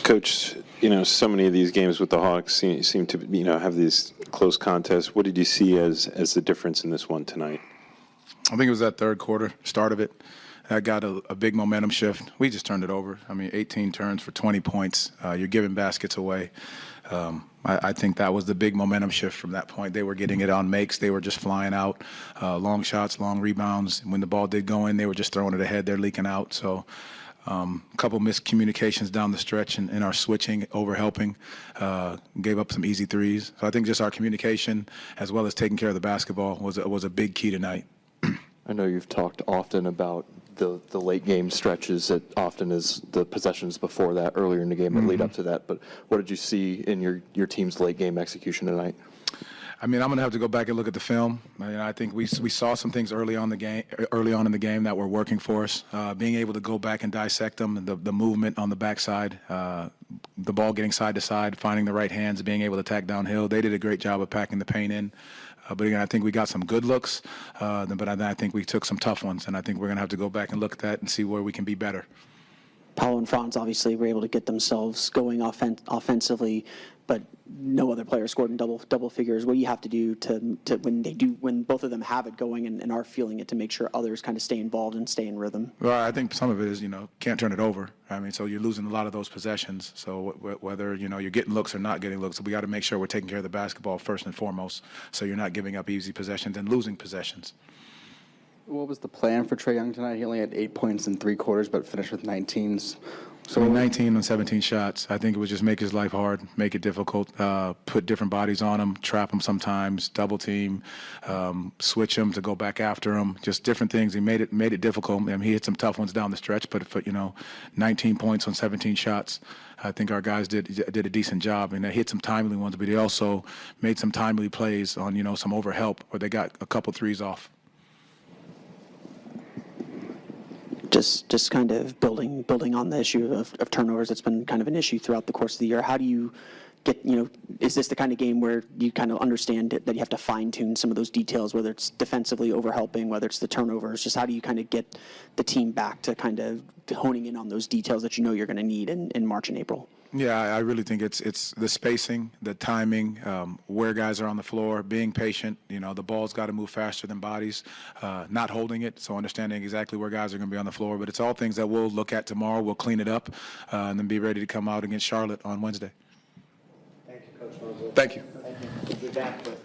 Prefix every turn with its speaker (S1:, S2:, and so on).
S1: Coach, so many of these games with the Hawks seem to, have these close contests. What did you see as the difference in this one tonight?
S2: I think it was that third quarter, start of it. That got a big momentum shift. We just turned it over. 18 turns for 20 points. You're giving baskets away. I think that was the big momentum shift from that point. They were getting it on makes. They were just flying out, long shots, long rebounds. When the ball did go in, they were just throwing it ahead. They're leaking out. So a couple miscommunications down the stretch in our switching, over-helping, gave up some easy threes. So I think just our communication as well as taking care of the basketball was a big key tonight.
S3: I know you've talked often about the late game stretches that often is the possessions before that, earlier in the game that lead up to that. But what did you see in your team's late game execution tonight?
S2: I'm going to have to go back and look at the film. I think we saw some things early on in the game that were working for us. Being able to go back and dissect them, the movement on the backside, the ball getting side to side, finding the right hands, being able to attack downhill. They did a great job of packing the paint in. But again, I think we got some good looks, but I think we took some tough ones, and I think we're going to have to go back and look at that and see where we can be better.
S4: Paolo and Franz obviously were able to get themselves going offensively, but no other player scored in double figures. What do you have to do to when both of them have it going and are feeling it, to make sure others kind of stay involved and stay in rhythm?
S2: Well, I think some of it is, can't turn it over. So you're losing a lot of those possessions. So whether, you're getting looks or not getting looks, we got to make sure we're taking care of the basketball first and foremost, so you're not giving up easy possessions and losing possessions.
S5: What was the plan for Trae Young tonight? He only had 8 points in 3 quarters, but finished with 19.
S2: So 19 on 17 shots. I think it would just make his life hard, make it difficult, put different bodies on him, trap him sometimes, double team, switch him to go back after him, just different things. He made it difficult. He hit some tough ones down the stretch, but 19 points on 17 shots. I think our guys did a decent job, and they hit some timely ones, but he also made some timely plays on some overhelp where they got a couple threes off.
S4: Just kind of building on the issue of turnovers. It's been kind of an issue throughout the course of the year. How do you get, is this the kind of game where you kind of understand that you have to fine-tune some of those details, whether it's defensively overhelping, whether it's the turnovers? Just how do you kind of get the team back to kind of honing in on those details that you're going to need in March and April?
S2: Yeah, I really think it's the spacing, the timing, where guys are on the floor, being patient. The ball's got to move faster than bodies, not holding it, so understanding exactly where guys are going to be on the floor. But it's all things that we'll look at tomorrow. We'll clean it up and then be ready to come out against Charlotte on Wednesday.
S6: Thank you, Coach Mosley.
S2: Thank you.
S6: Thank you. We'll be back with